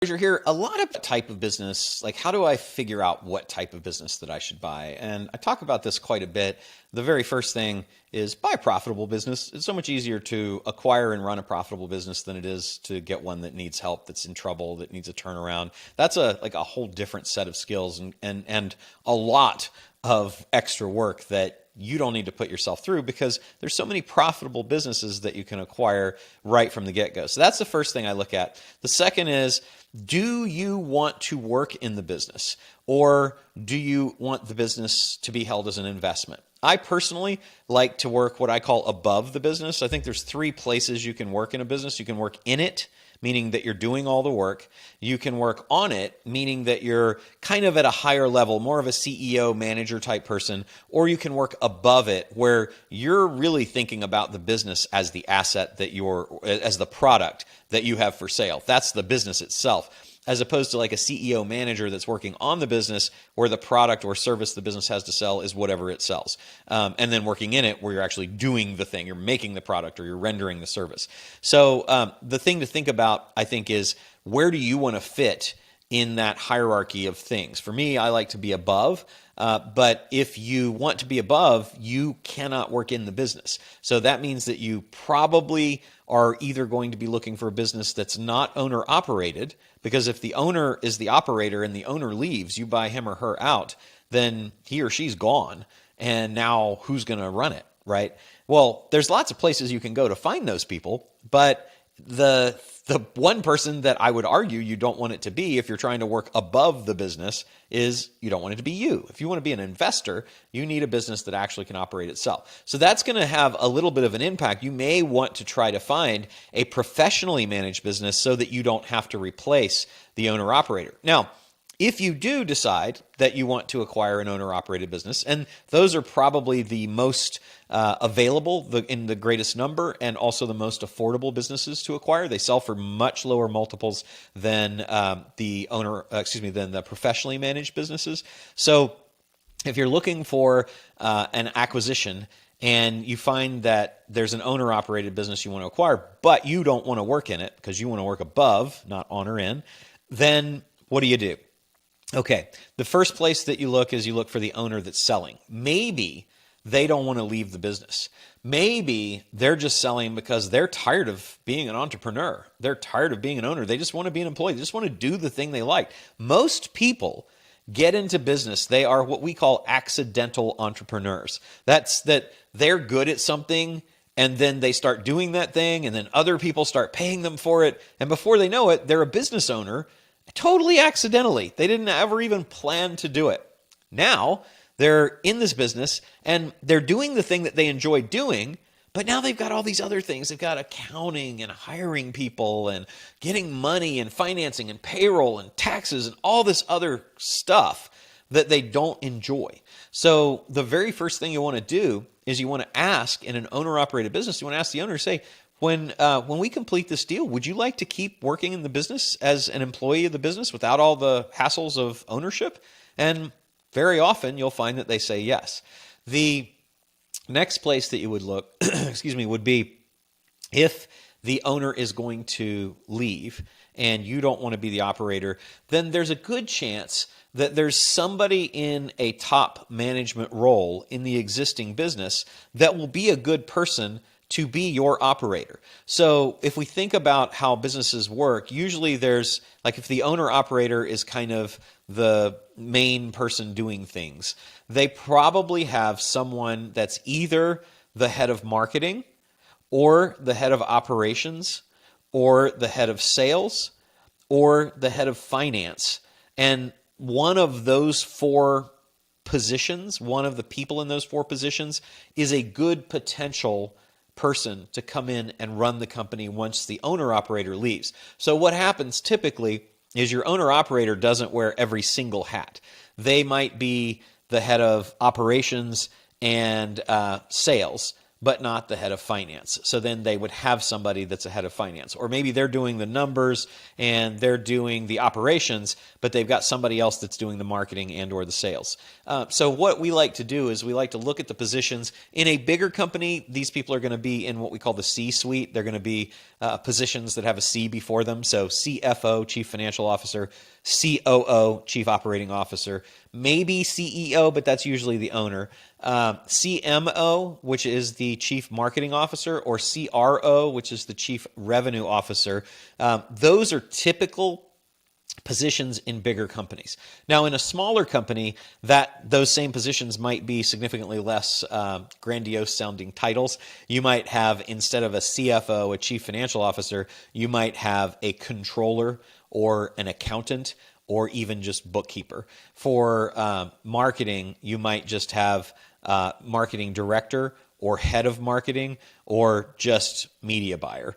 You're here, a lot of type of business, like how do I figure out what type of business that I should buy? And I talk about this quite a bit. The very first thing is buy a profitable business. It's so much easier to acquire and run a profitable business than it is to get one that needs help, that's in trouble, that needs a turnaround. That's like a whole different set of skills and a lot of extra work that you don't need to put yourself through because there's so many profitable businesses that you can acquire right from the get-go. So that's the first thing I look at. The second is, do you want to work in the business, or do you want the business to be held as an investment? I personally like to work what I call above the business. I think there's three places you can work in a business. You can work in it, meaning that you're doing all the work. You can work on it, meaning that you're kind of at a higher level, more of a CEO, manager type person, or you can work above it where you're really thinking about the business as the asset as the product that you have for sale. That's the business itself, as opposed to like a CEO manager that's working on the business where the product or service the business has to sell is whatever it sells. And then working in it where you're actually doing the thing, you're making the product or you're rendering the service. So the thing to think about, I think, is where do you want to fit in that hierarchy of things? For me, I like to be above. But if you want to be above, you cannot work in the business. So that means that you probably are either going to be looking for a business that's not owner operated, because if the owner is the operator and the owner leaves, you buy him or her out, then he or she's gone. And now who's going to run it, right? Well, there's lots of places you can go to find those people, but the one person that I would argue you don't want it to be if you're trying to work above the business is you don't want it to be you. If you want to be an investor, you need a business that actually can operate itself. So that's going to have a little bit of an impact. You may want to try to find a professionally managed business so that you don't have to replace the owner-operator. Now, if you do decide that you want to acquire an owner-operated business, and those are probably the most available in the greatest number and also the most affordable businesses to acquire. They sell for much lower multiples than the professionally managed businesses. So if you're looking for an acquisition and you find that there's an owner-operated business you want to acquire, but you don't want to work in it because you want to work above, not on or in, then what do? Okay, the first place that you look is you look for the owner that's selling. Maybe they don't want to leave the business. Maybe they're just selling because they're tired of being an entrepreneur. They're tired of being an owner. They just want to be an employee. They just want to do the thing they like. Most people get into business. They are what we call accidental entrepreneurs. That's that they're good at something and then they start doing that thing and then other people start paying them for it. And before they know it, they're a business owner totally accidentally. They didn't ever even plan to do it. Now they're in this business and they're doing the thing that they enjoy doing, but now they've got all these other things. They've got accounting and hiring people and getting money and financing and payroll and taxes and all this other stuff that they don't enjoy. So the very first thing you want to do is you want to ask in an owner-operated business, you want to ask the owner, say, when we complete this deal, would you like to keep working in the business as an employee of the business without all the hassles of ownership? And very often you'll find that they say yes. The next place that you would look, would be if the owner is going to leave and you don't want to be the operator, then there's a good chance that there's somebody in a top management role in the existing business that will be a good person to be your operator. So if we think about how businesses work, usually there's, like if the owner-operator is kind of the main person doing things, they probably have someone that's either the head of marketing or the head of operations or the head of sales or the head of finance. And one of those four positions, one of the people in those four positions is a good potential person to come in and run the company once the owner-operator leaves. So what happens typically is your owner-operator doesn't wear every single hat. They might be the head of operations and sales, but not the head of finance. So then they would have somebody that's a head of finance. Or maybe they're doing the numbers and they're doing the operations, but they've got somebody else that's doing the marketing and or the sales. So what we like to do is we like to look at the positions. In a bigger company, these people are going to be in what we call the C-suite. They're going to be positions that have a C before them. So CFO, Chief Financial Officer, COO, Chief Operating Officer, maybe CEO, but that's usually the owner. CMO, which is the Chief Marketing Officer, or CRO, which is the Chief Revenue Officer. Those are typical positions in bigger companies. Now, in a smaller company, those same positions might be significantly less grandiose sounding titles. You might have, instead of a CFO, a Chief Financial Officer, you might have a controller or an accountant, or even just bookkeeper. For marketing, you might just have marketing director or head of marketing, or just media buyer.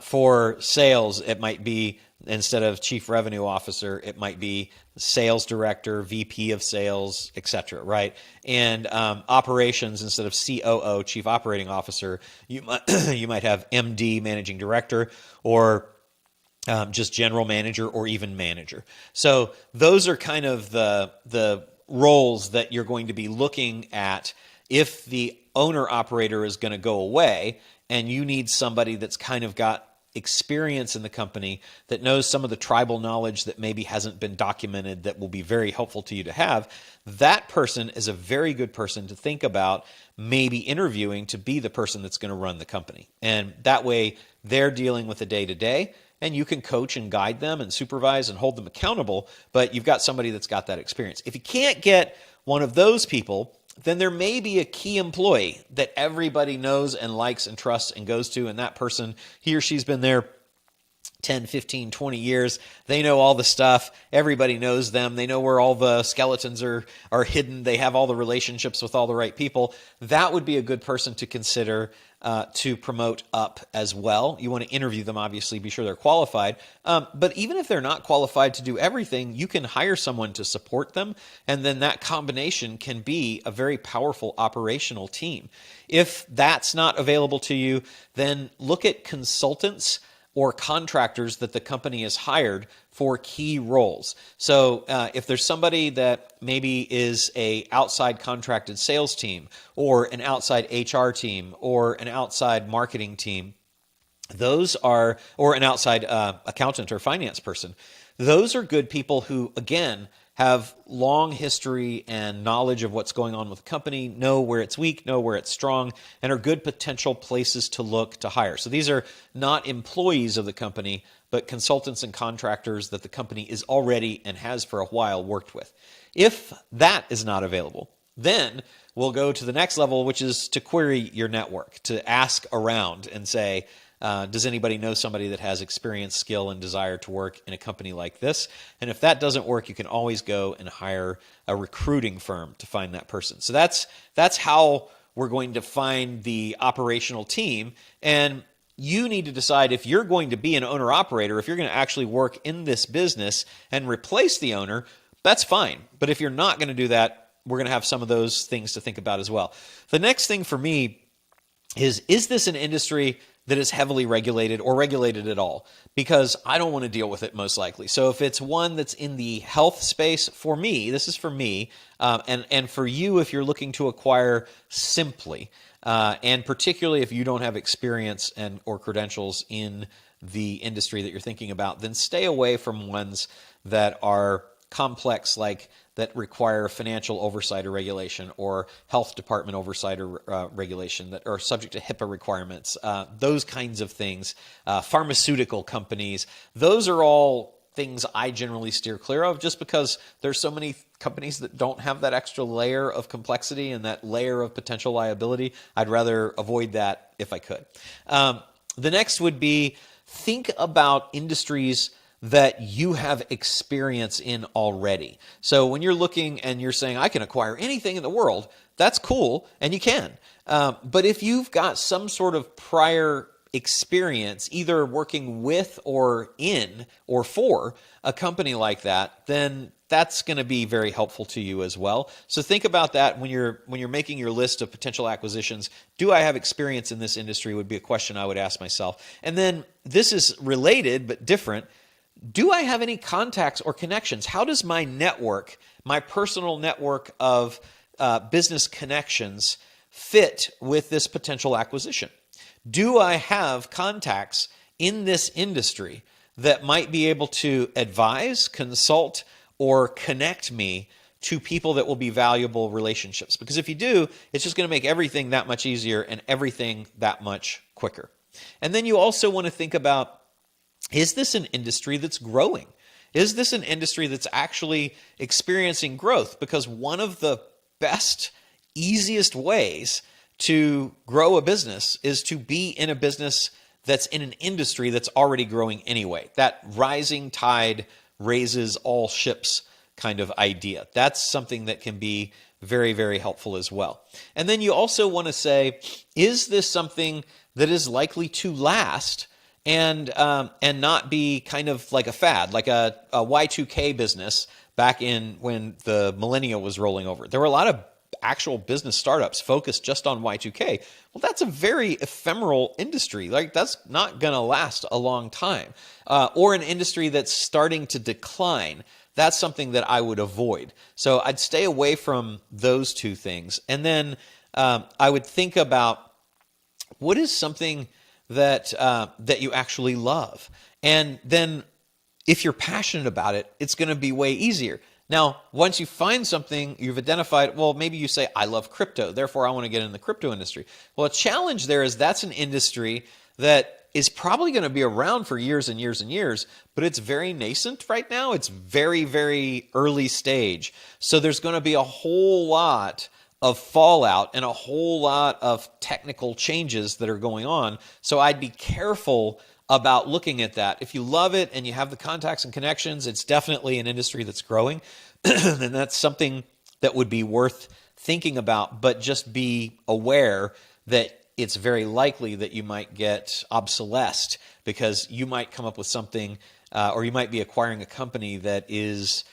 For sales, it might be, instead of chief revenue officer, it might be sales director, VP of sales, etc. Right? And operations, instead of COO, chief operating officer, you might have MD, managing director, or just general manager, or even manager. So those are kind of the roles that you're going to be looking at if the owner-operator is going to go away and you need somebody that's kind of got experience in the company, that knows some of the tribal knowledge that maybe hasn't been documented, that will be very helpful to you to have. That person is a very good person to think about maybe interviewing to be the person that's going to run the company. And that way they're dealing with the day-to-day, and you can coach and guide them and supervise and hold them accountable, but you've got somebody that's got that experience. If you can't get one of those people, then there may be a key employee that everybody knows and likes and trusts and goes to, and that person, he or she's been there 10, 15, 20 years. They know all the stuff. Everybody knows them. They know where all the skeletons are hidden. They have all the relationships with all the right people. That would be a good person to consider to promote up as well. You want to interview them, obviously, be sure they're qualified. But even if they're not qualified to do everything, you can hire someone to support them, and then that combination can be a very powerful operational team. If that's not available to you, then look at consultants or contractors that the company has hired for key roles. So if there's somebody that maybe is a outside contracted sales team, or an outside HR team, or an outside marketing team, or an outside accountant or finance person, those are good people who, again, have long history and knowledge of what's going on with the company, know where it's weak, know where it's strong, and are good potential places to look to hire. So these are not employees of the company, but consultants and contractors that the company is already and has for a while worked with. If that is not available, then we'll go to the next level, which is to query your network, to ask around and say, does anybody know somebody that has experience, skill, and desire to work in a company like this? And if that doesn't work, you can always go and hire a recruiting firm to find that person. So that's how we're going to find the operational team. And you need to decide if you're going to be an owner-operator, if you're going to actually work in this business and replace the owner, that's fine. But if you're not going to do that, we're going to have some of those things to think about as well. The next thing for me is this an industry that is heavily regulated or regulated at all? Because I don't want to deal with it, most likely. So if it's one that's in the health space, for me, this is for me, and for you if you're looking to acquire simply, and particularly if you don't have experience or credentials in the industry that you're thinking about, then stay away from ones that are complex, like that require financial oversight or regulation, or health department oversight or regulation, that are subject to HIPAA requirements, those kinds of things, pharmaceutical companies. Those are all things I generally steer clear of, just because there's so many companies that don't have that extra layer of complexity and that layer of potential liability. I'd rather avoid that if I could. The next would be, think about industries that you have experience in already. So when you're looking and you're saying, I can acquire anything in the world, that's cool, and you can. But if you've got some sort of prior experience either working with or in or for a company like that, then that's going to be very helpful to you as well. So think about that when you're making your list of potential acquisitions. Do I have experience in this industry would be a question I would ask myself. And then this is related but different. Do I have any contacts or connections? How does my network, my personal network of business connections fit with this potential acquisition? Do I have contacts in this industry that might be able to advise, consult, or connect me to people that will be valuable relationships? Because if you do, it's just going to make everything that much easier and everything that much quicker. And then you also want to think about, is this an industry that's growing? Is this an industry that's actually experiencing growth? Because one of the best, easiest ways to grow a business is to be in a business that's in an industry that's already growing anyway. That rising tide raises all ships kind of idea. That's something that can be very, very helpful as well. And then you also want to say, is this something that is likely to last and not be kind of like a fad, like a Y2K business back in when the millennial was rolling over? There were a lot of actual business startups focused just on Y2K. Well, that's a very ephemeral industry. Like, that's not going to last a long time. Or an industry that's starting to decline. That's something that I would avoid. So I'd stay away from those two things. And then I would think about, what is something that you actually love? And then if you're passionate about it, it's going to be way easier. Now, once you find something you've identified, well, maybe you say, I love crypto, therefore I want to get in the crypto industry. Well, a challenge there is that's an industry that is probably going to be around for years and years and years, but it's very nascent right now. It's very, very early stage. So there's going to be a whole lot of fallout and a whole lot of technical changes that are going on. So I'd be careful about looking at that. If you love it and you have the contacts and connections, it's definitely an industry that's growing. And that's something that would be worth thinking about, but just be aware that it's very likely that you might get obsolesced because you might come up with something or you might be acquiring a company that is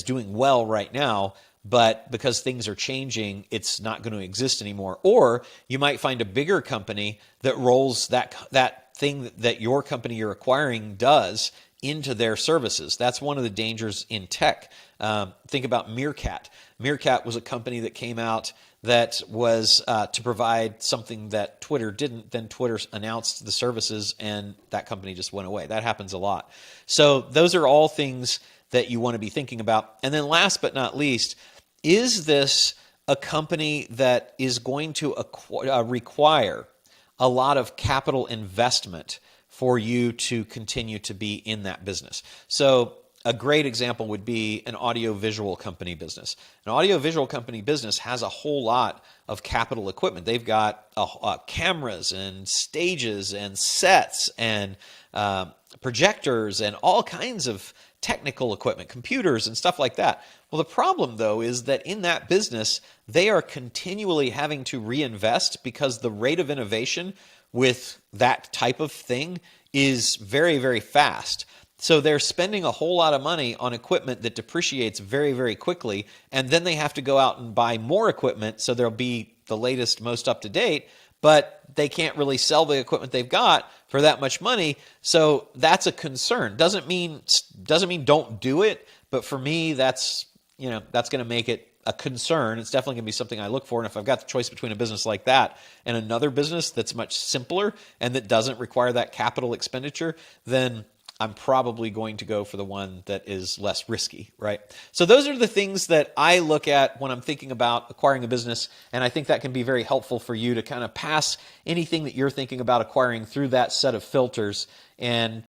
doing well right now, but because things are changing, it's not going to exist anymore. Or you might find a bigger company that rolls that thing that your company you're acquiring does into their services. That's one of the dangers in tech. Think about Meerkat. Meerkat was a company that came out that was to provide something that Twitter didn't. Then Twitter announced the services and that company just went away. That happens a lot. So those are all things that you want to be thinking about. And then last but not least, is this a company that is going to require a lot of capital investment for you to continue to be in that business? So a great example would be an audiovisual company business. An audiovisual company business has a whole lot of capital equipment. They've got cameras and stages and sets and projectors and all kinds of technical equipment, computers and stuff like that. Well, the problem, though, is that in that business, they are continually having to reinvest because the rate of innovation with that type of thing is very, very fast. So they're spending a whole lot of money on equipment that depreciates very, very quickly, and then they have to go out and buy more equipment so there'll be the latest, most up-to-date, but they can't really sell the equipment they've got for that much money. So that's a concern. Doesn't mean don't do it, but for me, that's going to make it a concern. It's definitely going to be something I look for. And if I've got the choice between a business like that and another business that's much simpler and that doesn't require that capital expenditure, then I'm probably going to go for the one that is less risky, right? So those are the things that I look at when I'm thinking about acquiring a business, and I think that can be very helpful for you to kind of pass anything that you're thinking about acquiring through that set of filters and